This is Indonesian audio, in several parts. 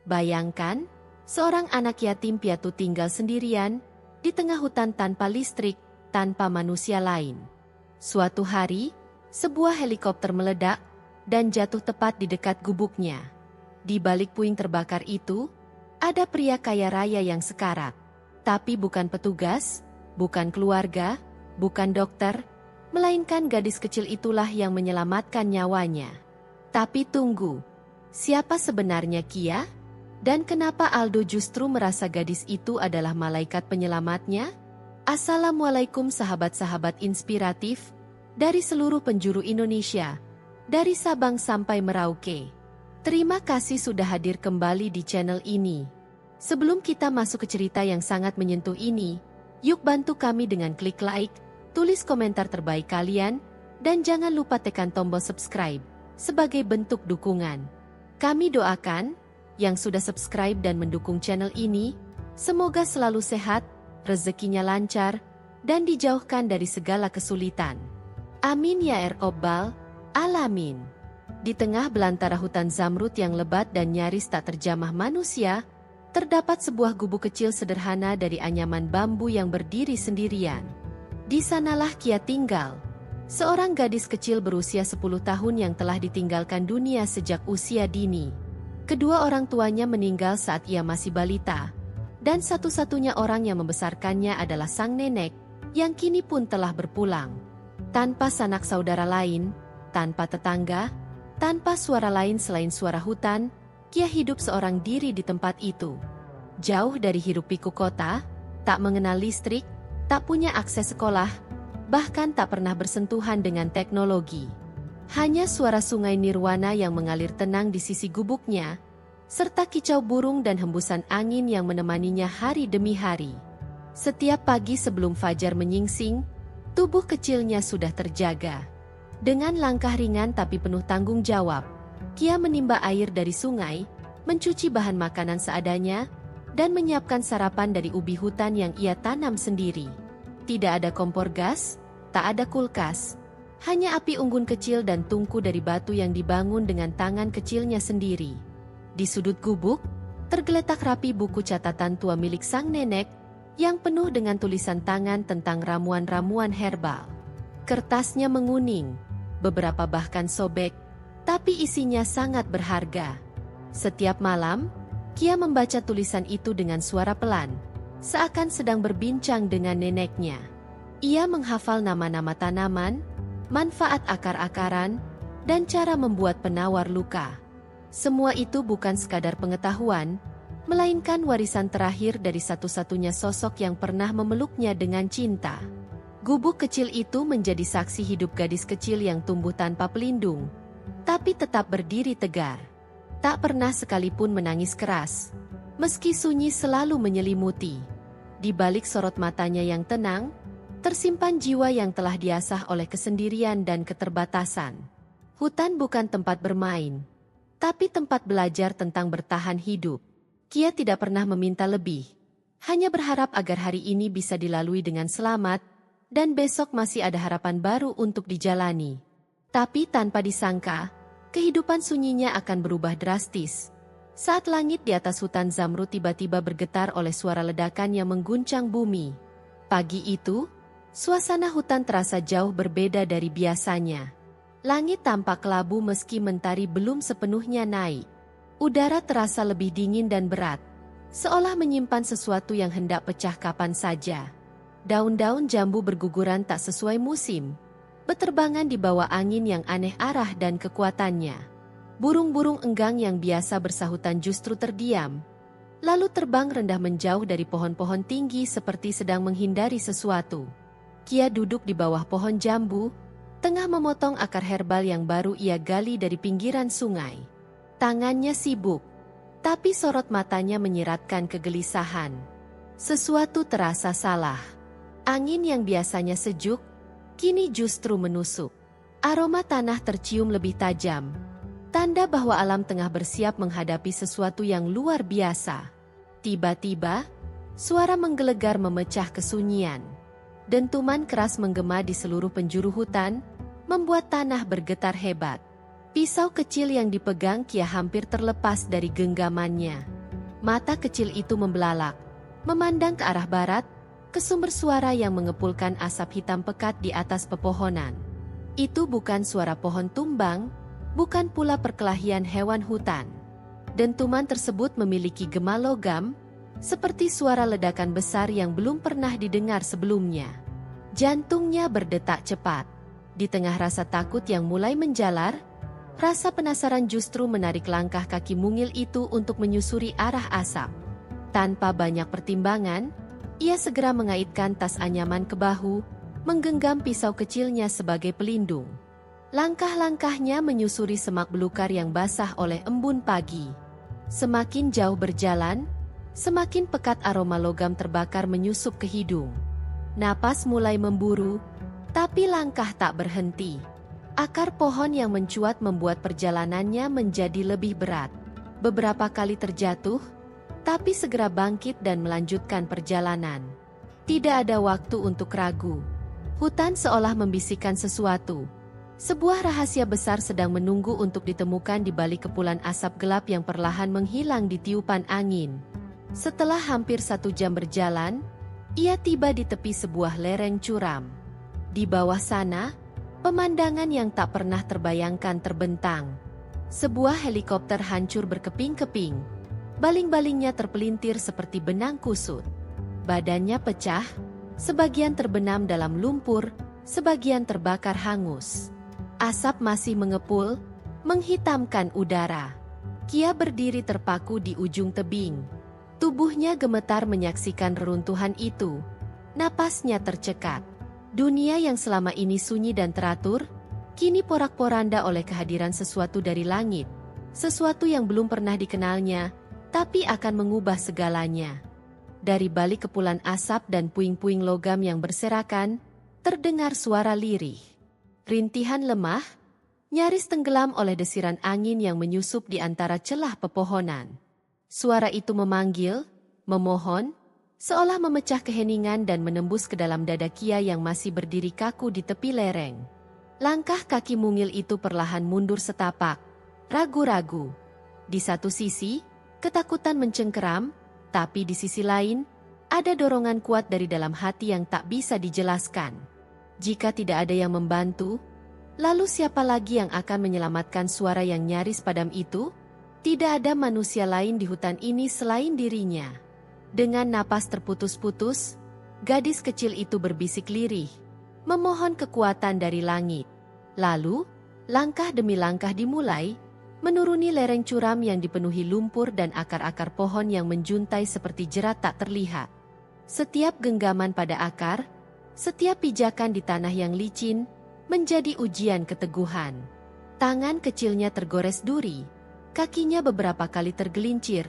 Bayangkan, seorang anak yatim piatu tinggal sendirian, di tengah hutan tanpa listrik, tanpa manusia lain. Suatu hari, sebuah helikopter meledak, dan jatuh tepat di dekat gubuknya. Di balik puing terbakar itu, ada pria kaya raya yang sekarat. Tapi bukan petugas, bukan keluarga, bukan dokter, melainkan gadis kecil itulah yang menyelamatkan nyawanya. Tapi tunggu, siapa sebenarnya Kia? Dan kenapa Aldo justru merasa gadis itu adalah malaikat penyelamatnya? Assalamualaikum sahabat-sahabat inspiratif, dari seluruh penjuru Indonesia, dari Sabang sampai Merauke. Terima kasih sudah hadir kembali di channel ini. Sebelum kita masuk ke cerita yang sangat menyentuh ini, yuk bantu kami dengan klik like, tulis komentar terbaik kalian, dan jangan lupa tekan tombol subscribe sebagai bentuk dukungan. Kami doakan yang sudah subscribe dan mendukung channel ini, semoga selalu sehat, rezekinya lancar, dan dijauhkan dari segala kesulitan. Amin ya Rabbal Alamin. Di tengah belantara hutan zamrud yang lebat dan nyaris tak terjamah manusia, terdapat sebuah gubuk kecil sederhana dari anyaman bambu yang berdiri sendirian. Di sanalah Kia tinggal, seorang gadis kecil berusia 10 tahun yang telah ditinggalkan dunia sejak usia dini. Kedua orang tuanya meninggal saat ia masih balita, dan satu-satunya orang yang membesarkannya adalah sang nenek, yang kini pun telah berpulang. Tanpa sanak saudara lain, tanpa tetangga, tanpa suara lain selain suara hutan, Kia hidup seorang diri di tempat itu. Jauh dari hiruk-pikuk kota, tak mengenal listrik, tak punya akses sekolah, bahkan tak pernah bersentuhan dengan teknologi. Hanya suara sungai Nirwana yang mengalir tenang di sisi gubuknya, serta kicau burung dan hembusan angin yang menemaninya hari demi hari. Setiap pagi sebelum fajar menyingsing, tubuh kecilnya sudah terjaga. Dengan langkah ringan tapi penuh tanggung jawab, Kia menimba air dari sungai, mencuci bahan makanan seadanya, dan menyiapkan sarapan dari ubi hutan yang ia tanam sendiri. Tidak ada kompor gas, tak ada kulkas, hanya api unggun kecil dan tungku dari batu yang dibangun dengan tangan kecilnya sendiri. Di sudut gubuk, tergeletak rapi buku catatan tua milik sang nenek, yang penuh dengan tulisan tangan tentang ramuan-ramuan herbal. Kertasnya menguning, beberapa bahkan sobek, tapi isinya sangat berharga. Setiap malam, Kia membaca tulisan itu dengan suara pelan, seakan sedang berbincang dengan neneknya. Ia menghafal nama-nama tanaman, manfaat akar-akaran, dan cara membuat penawar luka. Semua itu bukan sekadar pengetahuan, melainkan warisan terakhir dari satu-satunya sosok yang pernah memeluknya dengan cinta. Gubuk kecil itu menjadi saksi hidup gadis kecil yang tumbuh tanpa pelindung, tapi tetap berdiri tegar. Tak pernah sekalipun menangis keras, meski sunyi selalu menyelimuti. Di balik sorot matanya yang tenang, tersimpan jiwa yang telah diasah oleh kesendirian dan keterbatasan. Hutan bukan tempat bermain, tapi tempat belajar tentang bertahan hidup. Kia tidak pernah meminta lebih, hanya berharap agar hari ini bisa dilalui dengan selamat, dan besok masih ada harapan baru untuk dijalani. Tapi tanpa disangka, kehidupan sunyinya akan berubah drastis. Saat langit di atas hutan zamrud tiba-tiba bergetar oleh suara ledakan yang mengguncang bumi. Pagi itu, suasana hutan terasa jauh berbeda dari biasanya. Langit tampak kelabu meski mentari belum sepenuhnya naik. Udara terasa lebih dingin dan berat, seolah menyimpan sesuatu yang hendak pecah kapan saja. Daun-daun jambu berguguran tak sesuai musim, beterbangan di bawah angin yang aneh arah dan kekuatannya. Burung-burung enggang yang biasa bersahutan justru terdiam, lalu terbang rendah menjauh dari pohon-pohon tinggi seperti sedang menghindari sesuatu. Kia duduk di bawah pohon jambu, tengah memotong akar herbal yang baru ia gali dari pinggiran sungai. Tangannya sibuk, tapi sorot matanya menyiratkan kegelisahan. Sesuatu terasa salah. Angin yang biasanya sejuk, kini justru menusuk. Aroma tanah tercium lebih tajam, tanda bahwa alam tengah bersiap menghadapi sesuatu yang luar biasa. Tiba-tiba, suara menggelegar memecah kesunyian. Dentuman keras menggema di seluruh penjuru hutan, membuat tanah bergetar hebat. Pisau kecil yang dipegang Kia hampir terlepas dari genggamannya. Mata kecil itu membelalak, memandang ke arah barat, ke sumber suara yang mengepulkan asap hitam pekat di atas pepohonan. Itu bukan suara pohon tumbang, bukan pula perkelahian hewan hutan. Dentuman tersebut memiliki gema logam, seperti suara ledakan besar yang belum pernah didengar sebelumnya. Jantungnya berdetak cepat. Di tengah rasa takut yang mulai menjalar, rasa penasaran justru menarik langkah kaki mungil itu untuk menyusuri arah asap. Tanpa banyak pertimbangan, ia segera mengaitkan tas anyaman ke bahu, menggenggam pisau kecilnya sebagai pelindung. Langkah-langkahnya menyusuri semak belukar yang basah oleh embun pagi. Semakin jauh berjalan, semakin pekat aroma logam terbakar menyusup ke hidung. Napas mulai memburu, tapi langkah tak berhenti. Akar pohon yang mencuat membuat perjalanannya menjadi lebih berat. Beberapa kali terjatuh, tapi segera bangkit dan melanjutkan perjalanan. Tidak ada waktu untuk ragu. Hutan seolah membisikkan sesuatu. Sebuah rahasia besar sedang menunggu untuk ditemukan di balik kepulan asap gelap yang perlahan menghilang di tiupan angin. Setelah hampir 1 jam berjalan, ia tiba di tepi sebuah lereng curam. Di bawah sana, pemandangan yang tak pernah terbayangkan terbentang. Sebuah helikopter hancur berkeping-keping. Baling-balingnya terpelintir seperti benang kusut. Badannya pecah, sebagian terbenam dalam lumpur, sebagian terbakar hangus. Asap masih mengepul, menghitamkan udara. Kia berdiri terpaku di ujung tebing. Tubuhnya gemetar menyaksikan reruntuhan itu. Napasnya tercekat. Dunia yang selama ini sunyi dan teratur, kini porak-poranda oleh kehadiran sesuatu dari langit. Sesuatu yang belum pernah dikenalnya, tapi akan mengubah segalanya. Dari balik kepulan asap dan puing-puing logam yang berserakan, terdengar suara lirih. Rintihan lemah, nyaris tenggelam oleh desiran angin yang menyusup di antara celah pepohonan. Suara itu memanggil, memohon, seolah memecah keheningan dan menembus ke dalam dada Kia yang masih berdiri kaku di tepi lereng. Langkah kaki mungil itu perlahan mundur setapak, ragu-ragu. Di satu sisi, ketakutan mencengkeram, tapi di sisi lain, ada dorongan kuat dari dalam hati yang tak bisa dijelaskan. Jika tidak ada yang membantu, lalu siapa lagi yang akan menyelamatkan suara yang nyaris padam itu? Tidak ada manusia lain di hutan ini selain dirinya. Dengan napas terputus-putus, gadis kecil itu berbisik lirih, memohon kekuatan dari langit. Lalu, langkah demi langkah dimulai, menuruni lereng curam yang dipenuhi lumpur dan akar-akar pohon yang menjuntai seperti jerat tak terlihat. Setiap genggaman pada akar, setiap pijakan di tanah yang licin, menjadi ujian keteguhan. Tangan kecilnya tergores duri. Kakinya beberapa kali tergelincir,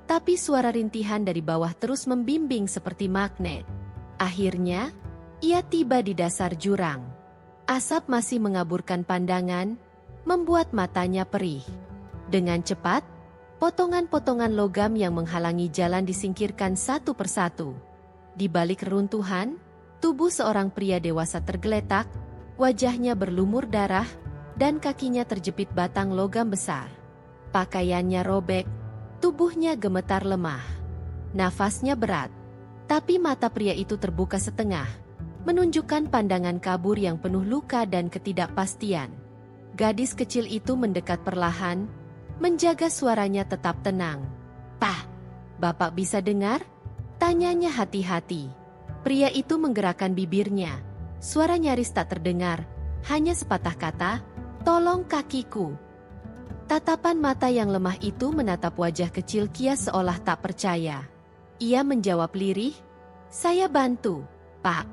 tapi suara rintihan dari bawah terus membimbing seperti magnet. Akhirnya, ia tiba di dasar jurang. Asap masih mengaburkan pandangan, membuat matanya perih. Dengan cepat, potongan-potongan logam yang menghalangi jalan disingkirkan satu persatu. Di balik reruntuhan, tubuh seorang pria dewasa tergeletak, wajahnya berlumur darah, dan kakinya terjepit batang logam besar. Pakaiannya robek, tubuhnya gemetar lemah. Nafasnya berat, tapi mata pria itu terbuka setengah, menunjukkan pandangan kabur yang penuh luka dan ketidakpastian. Gadis kecil itu mendekat perlahan, menjaga suaranya tetap tenang. "Pak, Bapak bisa dengar?" tanyanya hati-hati. Pria itu menggerakkan bibirnya. Suara nyaris tak terdengar, hanya sepatah kata, "Tolong kakiku." Tatapan mata yang lemah itu menatap wajah kecil Kia seolah tak percaya. Ia menjawab lirih, "Saya bantu, Pak."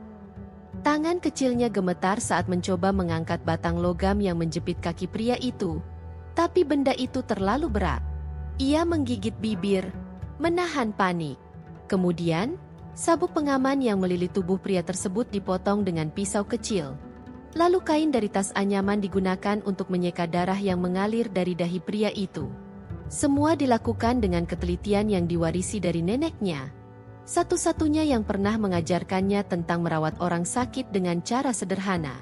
Tangan kecilnya gemetar saat mencoba mengangkat batang logam yang menjepit kaki pria itu. Tapi benda itu terlalu berat. Ia menggigit bibir, menahan panik. Kemudian, sabuk pengaman yang melilit tubuh pria tersebut dipotong dengan pisau kecil. Lalu kain dari tas anyaman digunakan untuk menyeka darah yang mengalir dari dahi pria itu. Semua dilakukan dengan ketelitian yang diwarisi dari neneknya. Satu-satunya yang pernah mengajarkannya tentang merawat orang sakit dengan cara sederhana.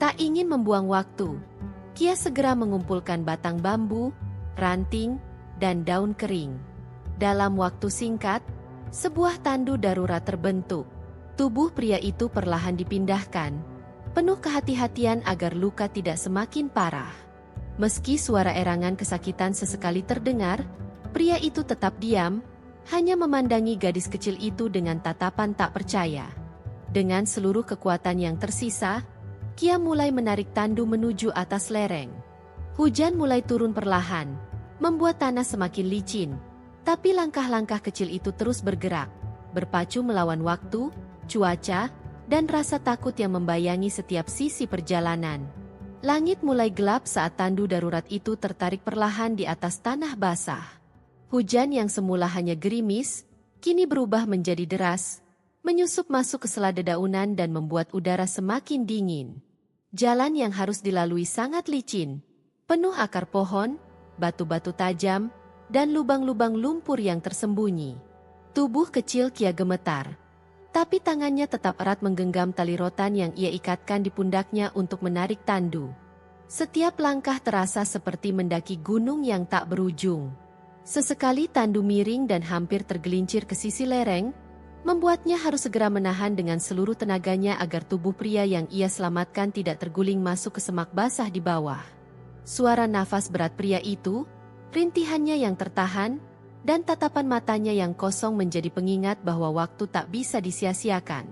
Tak ingin membuang waktu, Kia segera mengumpulkan batang bambu, ranting, dan daun kering. Dalam waktu singkat, sebuah tandu darurat terbentuk. Tubuh pria itu perlahan dipindahkan, penuh kehati-hatian agar luka tidak semakin parah. Meski suara erangan kesakitan sesekali terdengar, pria itu tetap diam, hanya memandangi gadis kecil itu dengan tatapan tak percaya. Dengan seluruh kekuatan yang tersisa, Kia mulai menarik tandu menuju atas lereng. Hujan mulai turun perlahan, membuat tanah semakin licin, tapi langkah-langkah kecil itu terus bergerak, berpacu melawan waktu, cuaca, dan rasa takut yang membayangi setiap sisi perjalanan. Langit mulai gelap saat tandu darurat itu tertarik perlahan di atas tanah basah. Hujan yang semula hanya gerimis, kini berubah menjadi deras, menyusup masuk ke sela dedaunan dan membuat udara semakin dingin. Jalan yang harus dilalui sangat licin, penuh akar pohon, batu-batu tajam, dan lubang-lubang lumpur yang tersembunyi. Tubuh kecil Kia gemetar, tapi tangannya tetap erat menggenggam tali rotan yang ia ikatkan di pundaknya untuk menarik tandu. Setiap langkah terasa seperti mendaki gunung yang tak berujung. Sesekali tandu miring dan hampir tergelincir ke sisi lereng, membuatnya harus segera menahan dengan seluruh tenaganya agar tubuh pria yang ia selamatkan tidak terguling masuk ke semak basah di bawah. Suara nafas berat pria itu, rintihannya yang tertahan, dan tatapan matanya yang kosong menjadi pengingat bahwa waktu tak bisa disia-siakan.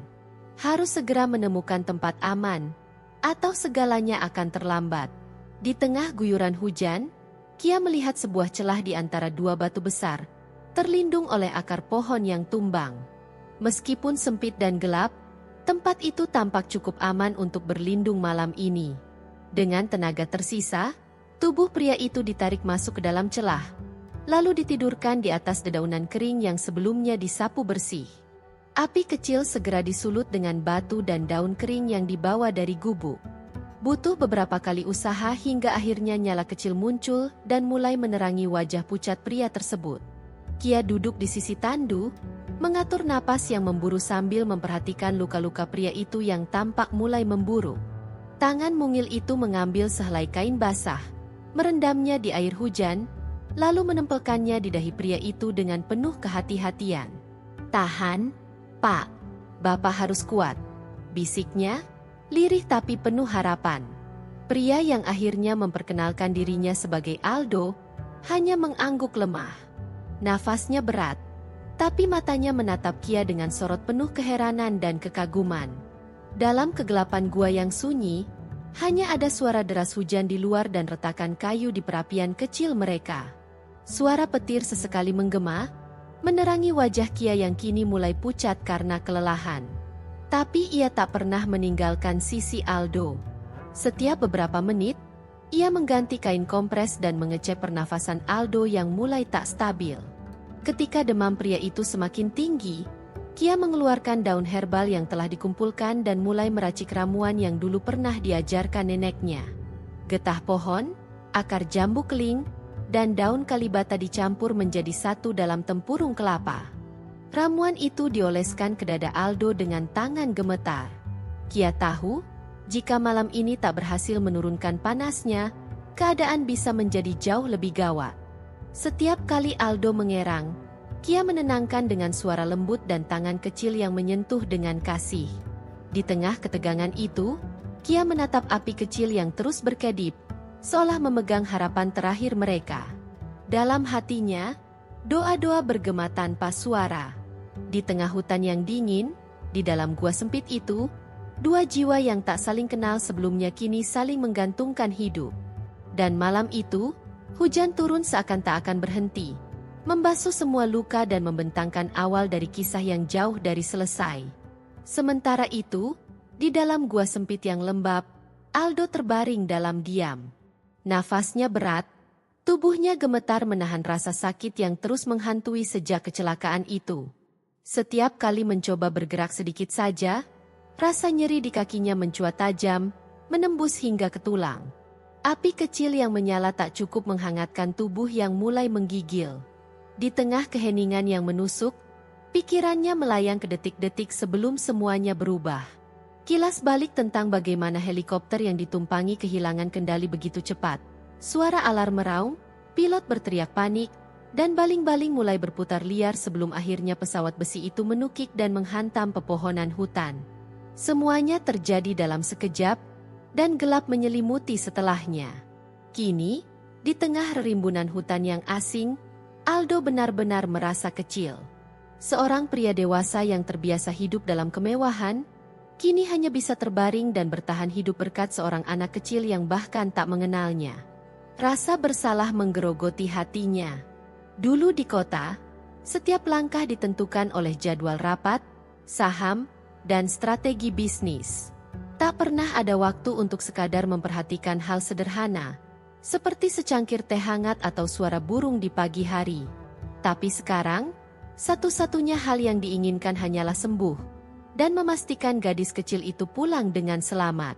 Harus segera menemukan tempat aman, atau segalanya akan terlambat. Di tengah guyuran hujan, Kia melihat sebuah celah di antara dua batu besar, terlindung oleh akar pohon yang tumbang. Meskipun sempit dan gelap, tempat itu tampak cukup aman untuk berlindung malam ini. Dengan tenaga tersisa, tubuh pria itu ditarik masuk ke dalam celah, lalu ditidurkan di atas dedaunan kering yang sebelumnya disapu bersih. Api kecil segera disulut dengan batu dan daun kering yang dibawa dari gubuk. Butuh beberapa kali usaha hingga akhirnya nyala kecil muncul dan mulai menerangi wajah pucat pria tersebut. Kia duduk di sisi tandu, mengatur napas yang memburu sambil memperhatikan luka-luka pria itu yang tampak mulai memburuk. Tangan mungil itu mengambil sehelai kain basah, merendamnya di air hujan, lalu menempelkannya di dahi pria itu dengan penuh kehati-hatian. "Tahan, Pak. Bapak harus kuat," bisiknya, lirih tapi penuh harapan. Pria yang akhirnya memperkenalkan dirinya sebagai Aldo, hanya mengangguk lemah. Nafasnya berat, tapi matanya menatap Kia dengan sorot penuh keheranan dan kekaguman. Dalam kegelapan gua yang sunyi, hanya ada suara deras hujan di luar dan retakan kayu di perapian kecil mereka. Suara petir sesekali menggema, menerangi wajah Kia yang kini mulai pucat karena kelelahan. Tapi ia tak pernah meninggalkan sisi Aldo. Setiap beberapa menit, ia mengganti kain kompres dan mengecek pernafasan Aldo yang mulai tak stabil. Ketika demam pria itu semakin tinggi, Kia mengeluarkan daun herbal yang telah dikumpulkan dan mulai meracik ramuan yang dulu pernah diajarkan neneknya. Getah pohon, akar jambu keling, dan daun kalibata dicampur menjadi satu dalam tempurung kelapa. Ramuan itu dioleskan ke dada Aldo dengan tangan gemetar. Kia tahu, jika malam ini tak berhasil menurunkan panasnya, keadaan bisa menjadi jauh lebih gawat. Setiap kali Aldo mengerang, Kia menenangkan dengan suara lembut dan tangan kecil yang menyentuh dengan kasih. Di tengah ketegangan itu, Kia menatap api kecil yang terus berkedip, seolah memegang harapan terakhir mereka. Dalam hatinya, doa-doa bergema tanpa suara. Di tengah hutan yang dingin, di dalam gua sempit itu, dua jiwa yang tak saling kenal sebelumnya kini saling menggantungkan hidup. Dan malam itu, hujan turun seakan tak akan berhenti, membasuh semua luka dan membentangkan awal dari kisah yang jauh dari selesai. Sementara itu, di dalam gua sempit yang lembab, Aldo terbaring dalam diam. Nafasnya berat, tubuhnya gemetar menahan rasa sakit yang terus menghantui sejak kecelakaan itu. Setiap kali mencoba bergerak sedikit saja, rasa nyeri di kakinya mencuat tajam, menembus hingga ke tulang. Api kecil yang menyala tak cukup menghangatkan tubuh yang mulai menggigil. Di tengah keheningan yang menusuk, pikirannya melayang ke detik-detik sebelum semuanya berubah. Kilas balik tentang bagaimana helikopter yang ditumpangi kehilangan kendali begitu cepat. Suara alarm meraung, pilot berteriak panik, Dan baling-baling mulai berputar liar sebelum akhirnya pesawat besi itu menukik dan menghantam pepohonan hutan. Semuanya terjadi dalam sekejap, dan gelap menyelimuti setelahnya. Kini, di tengah rimbunan hutan yang asing, Aldo benar-benar merasa kecil. Seorang pria dewasa yang terbiasa hidup dalam kemewahan, kini hanya bisa terbaring dan bertahan hidup berkat seorang anak kecil yang bahkan tak mengenalnya. Rasa bersalah menggerogoti hatinya. Dulu di kota, setiap langkah ditentukan oleh jadwal rapat, saham, dan strategi bisnis. Tak pernah ada waktu untuk sekadar memperhatikan hal sederhana, seperti secangkir teh hangat atau suara burung di pagi hari. Tapi sekarang, satu-satunya hal yang diinginkan hanyalah sembuh, dan memastikan gadis kecil itu pulang dengan selamat.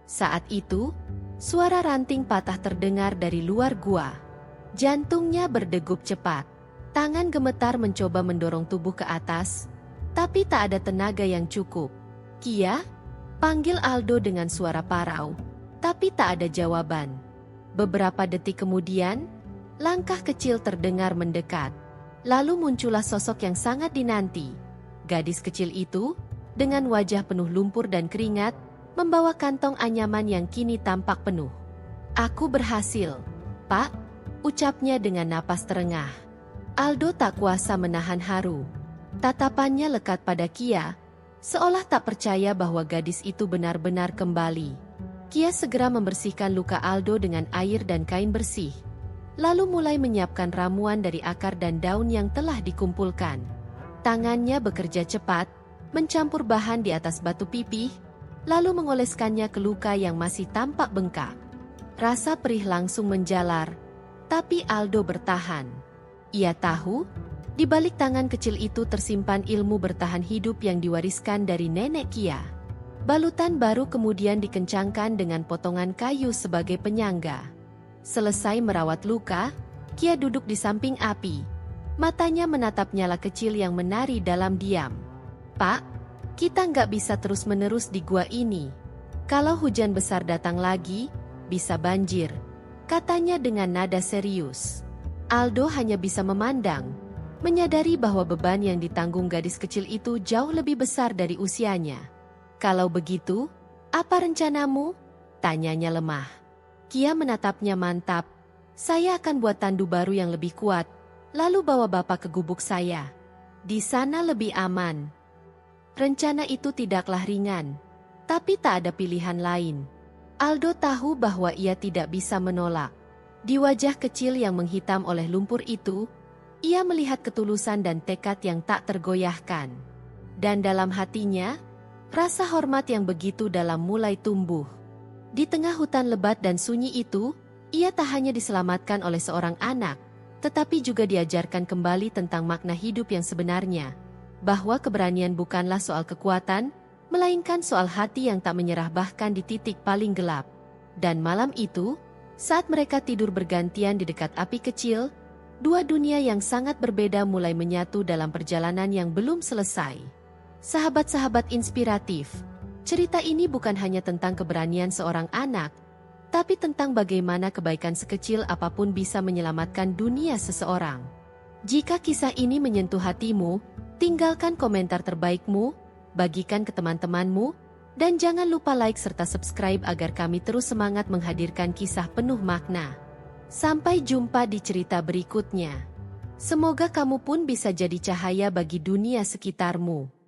Saat itu, suara ranting patah terdengar dari luar gua. Jantungnya berdegup cepat. Tangan gemetar mencoba mendorong tubuh ke atas, tapi tak ada tenaga yang cukup. "Kia?" panggil Aldo dengan suara parau, tapi tak ada jawaban. Beberapa detik kemudian, langkah kecil terdengar mendekat. Lalu muncullah sosok yang sangat dinanti. Gadis kecil itu, dengan wajah penuh lumpur dan keringat, membawa kantong anyaman yang kini tampak penuh. "Aku berhasil, Pak," ucapnya dengan napas terengah. Aldo tak kuasa menahan haru. Tatapannya lekat pada Kia, seolah tak percaya bahwa gadis itu benar-benar kembali. Kia segera membersihkan luka Aldo dengan air dan kain bersih, lalu mulai menyiapkan ramuan dari akar dan daun yang telah dikumpulkan. Tangannya bekerja cepat, mencampur bahan di atas batu pipih, lalu mengoleskannya ke luka yang masih tampak bengkak. Rasa perih langsung menjalar, tapi Aldo bertahan. Ia tahu, di balik tangan kecil itu tersimpan ilmu bertahan hidup yang diwariskan dari nenek Kia. Balutan baru kemudian dikencangkan dengan potongan kayu sebagai penyangga. Selesai merawat luka, Kia duduk di samping api. Matanya menatap nyala kecil yang menari dalam diam. "Pak, kita nggak bisa terus-menerus di gua ini. Kalau hujan besar datang lagi, bisa banjir," katanya dengan nada serius. Aldo hanya bisa memandang, menyadari bahwa beban yang ditanggung gadis kecil itu jauh lebih besar dari usianya. "Kalau begitu, apa rencanamu?" tanyanya lemah. Kia menatapnya mantap. "Saya akan buat tandu baru yang lebih kuat, lalu bawa bapak ke gubuk saya. Di sana lebih aman." Rencana itu tidaklah ringan, tapi tak ada pilihan lain. Aldo tahu bahwa ia tidak bisa menolak. Di wajah kecil yang menghitam oleh lumpur itu, ia melihat ketulusan dan tekad yang tak tergoyahkan. Dan dalam hatinya, rasa hormat yang begitu dalam mulai tumbuh. Di tengah hutan lebat dan sunyi itu, ia tak hanya diselamatkan oleh seorang anak, tetapi juga diajarkan kembali tentang makna hidup yang sebenarnya. Bahwa keberanian bukanlah soal kekuatan, melainkan soal hati yang tak menyerah bahkan di titik paling gelap. Dan malam itu, saat mereka tidur bergantian di dekat api kecil, dua dunia yang sangat berbeda mulai menyatu dalam perjalanan yang belum selesai. Sahabat-sahabat inspiratif, cerita ini bukan hanya tentang keberanian seorang anak, tapi tentang bagaimana kebaikan sekecil apapun bisa menyelamatkan dunia seseorang. Jika kisah ini menyentuh hatimu, tinggalkan komentar terbaikmu, bagikan ke teman-temanmu, dan jangan lupa like serta subscribe agar kami terus semangat menghadirkan kisah penuh makna. Sampai jumpa di cerita berikutnya. Semoga kamu pun bisa jadi cahaya bagi dunia sekitarmu.